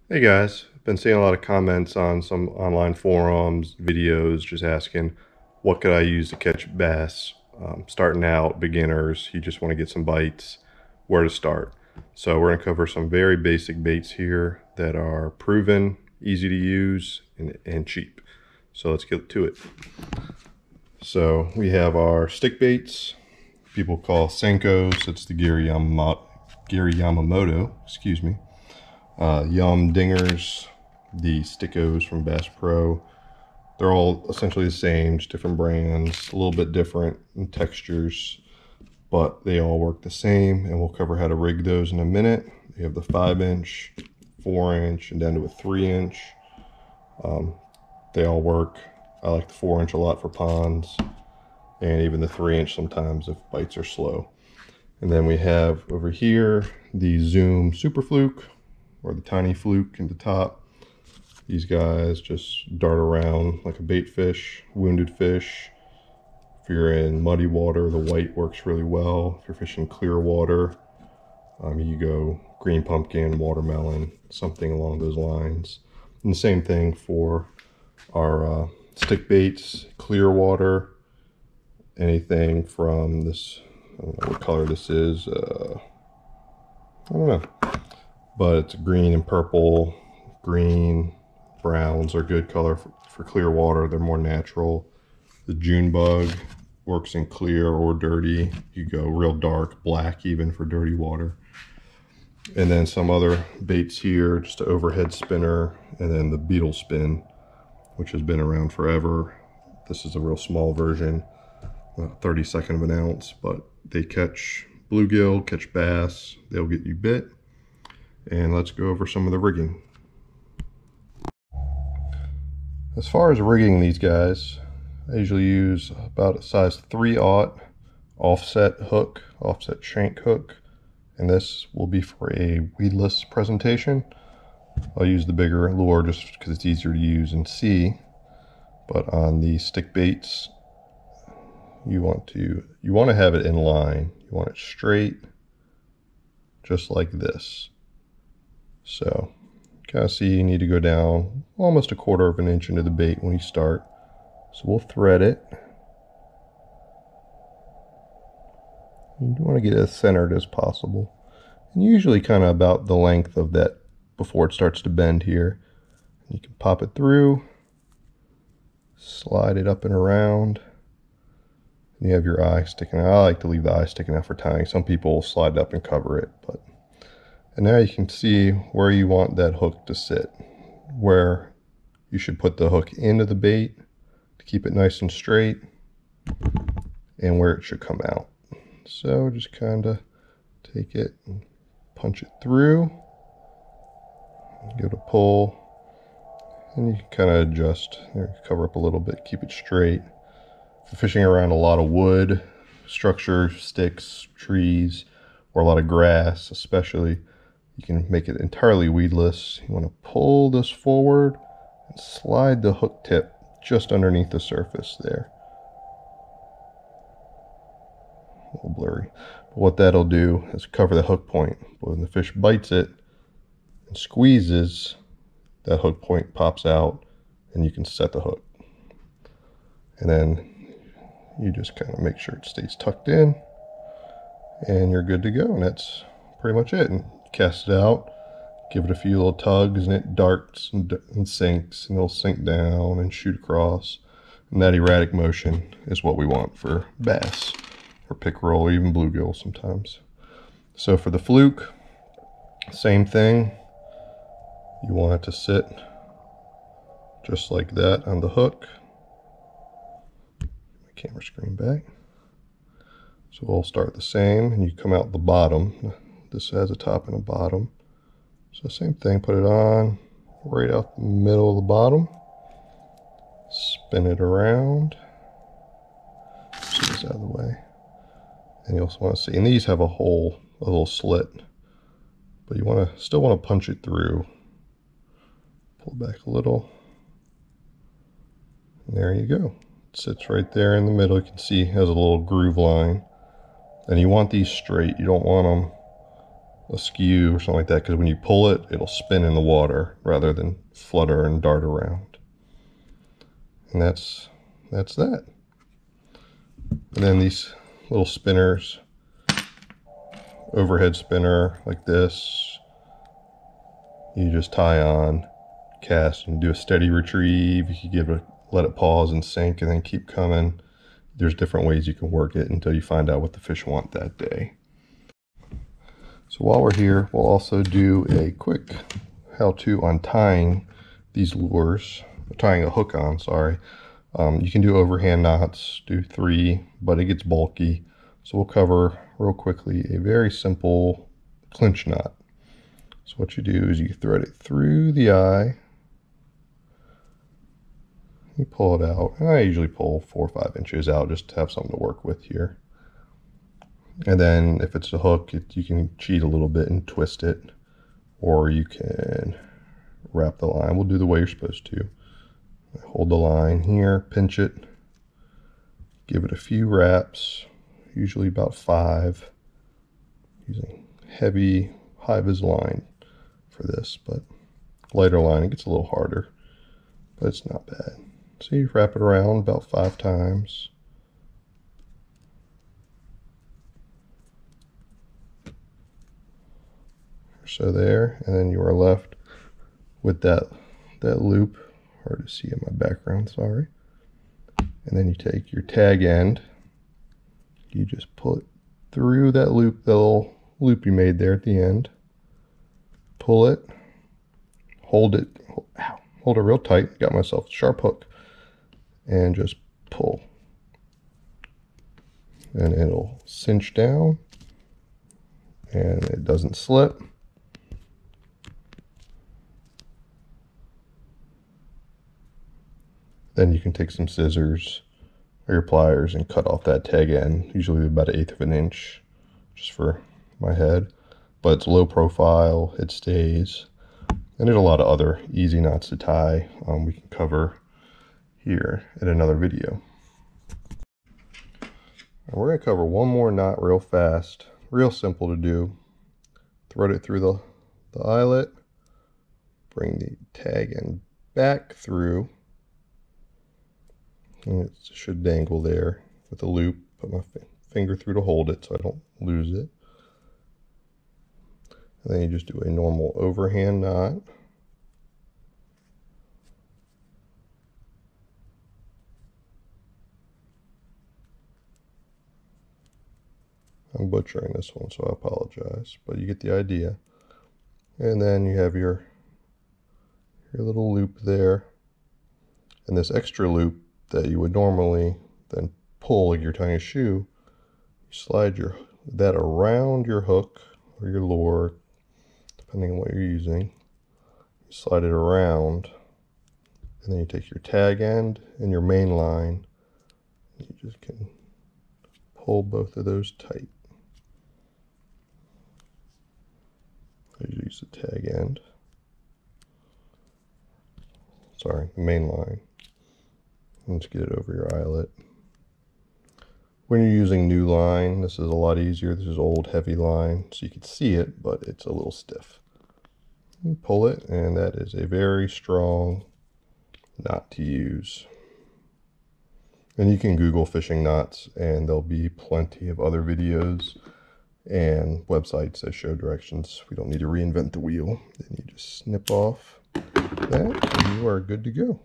Hey guys, been seeing a lot of comments on some online forums, videos, just asking what could I use to catch bass? Starting out, beginners, you just want to get some bites, where to start. So we're going to cover some very basic baits here that are proven, easy to use, and cheap. So let's get to it. So we have our stick baits, people call Senkos. It's the Gary Yamamoto, excuse me. Yum Dingers, the Stickos from Bass Pro. They're all essentially the same, just different brands, a little bit different in textures, but they all work the same, and we'll cover how to rig those in a minute. You have the 5-inch, 4-inch, and down to a 3-inch. They all work. I like the 4-inch a lot for ponds, and even the 3-inch sometimes if bites are slow. And then we have over here the Zoom Super Fluke, or the tiny fluke in the top. These guys just dart around like a bait fish, wounded fish. If you're in muddy water, the white works really well. If you're fishing clear water, you go green pumpkin, watermelon, something along those lines. And the same thing for our stick baits, clear water, anything from this, I don't know what color this is, I don't know. But it's green and purple. Green, browns are good color for clear water. They're more natural. The June bug works in clear or dirty. You go real dark, black even for dirty water. And then some other baits here, just an overhead spinner, and then the beetle spin, which has been around forever. This is a real small version, 32nd of an ounce, but they catch bluegill, catch bass, they'll get you bit. And let's go over some of the rigging. As far as rigging these guys, I usually use about a size 3/0 offset hook, offset shank hook, and this will be for a weedless presentation. I'll use the bigger lure just because it's easier to use and see, but on the stick baits, you want to have it in line. You want it straight, just like this. So kind of see you need to go down almost 1/4 of an inch into the bait when you start. So we'll thread it. You want to get it as centered as possible. And usually kind of about the length of that before it starts to bend here. You can pop it through, slide it up and around. And you have your eye sticking out. I like to leave the eye sticking out for tying. Some people will slide it up and cover it, but and now you can see where you want that hook to sit, where you should put the hook into the bait to keep it nice and straight, and where it should come out. So just kind of take it and punch it through, give it a pull, and you can kind of adjust. There, cover up a little bit, keep it straight. If you're fishing around a lot of wood, structure, sticks, trees, or a lot of grass especially, you can make it entirely weedless. You want to pull this forward and slide the hook tip just underneath the surface there. A little blurry. But what that'll do is cover the hook point. But when the fish bites it and squeezes, that hook point pops out and you can set the hook. And then you just kind of make sure it stays tucked in and you're good to go. And that's pretty much it. And cast it out, give it a few little tugs, and it darts and sinks, and it'll sink down and shoot across. And that erratic motion is what we want for bass, or pickerel, or even bluegill sometimes. So for the fluke, same thing. You want it to sit just like that on the hook. My camera screen back. So we'll start the same, and you come out the bottom. This has a top and a bottom. So same thing, put it on right out the middle of the bottom. Spin it around. Get this out of the way. And you also want to see, and these have a hole, a little slit. But you still want to punch it through. Pull back a little. And there you go. It sits right there in the middle. You can see it has a little groove line. And you want these straight. You don't want them askew or something like that, because when you pull it, it'll spin in the water rather than flutter and dart around. And that's that. And then these little spinners, overhead spinner like this, you just tie on, cast, and do a steady retrieve. You can let it pause and sink and then keep coming. There's different ways you can work it until you find out what the fish want that day. So while we're here, we'll also do a quick how-to on tying these lures, tying a hook on, sorry. You can do overhand knots, do 3, but it gets bulky. So we'll cover real quickly a very simple clinch knot. So what you do is you thread it through the eye, you pull it out, and I usually pull 4 or 5 inches out just to have something to work with here. And then if it's a hook, you can cheat a little bit and twist it, or you can wrap the line. We'll do the way you're supposed to. Hold the line here, pinch it, give it a few wraps, usually about 5, using heavy high-vis line for this, but lighter line, it gets a little harder, but it's not bad. So you wrap it around about 5 times. So there, and then you are left with that loop. Hard to see in my background, sorry. And then you take your tag end, you just pull it through that loop, the little loop you made there at the end. Pull it, hold it, hold it real tight. Got myself a sharp hook, and just pull, and it'll cinch down, and it doesn't slip. Then you can take some scissors or your pliers and cut off that tag end, usually about 1/8 of an inch, just for my head. But it's low profile, it stays. And there's a lot of other easy knots to tie we can cover here in another video. We're going to cover one more knot real fast, real simple to do. Thread it through the eyelet, bring the tag end back through, and it should dangle there with a loop. Put my finger through to hold it so I don't lose it. And then you just do a normal overhand knot. I'm butchering this one, so I apologize, but you get the idea. And then you have your little loop there, and this extra loop that you would normally then pull like you're tying a shoe, you slide that around your hook or your lure, depending on what you're using. You slide it around, and then you take your tag end and your main line, and you just can pull both of those tight. I use the tag end, sorry, the main line. Let's get it over your eyelet. When you're using new line, this is a lot easier. This is old heavy line, so you can see it, but it's a little stiff. You pull it, and that is a very strong knot to use. And you can Google fishing knots, and there'll be plenty of other videos and websites that show directions. We don't need to reinvent the wheel. Then you just snip off that, and you are good to go.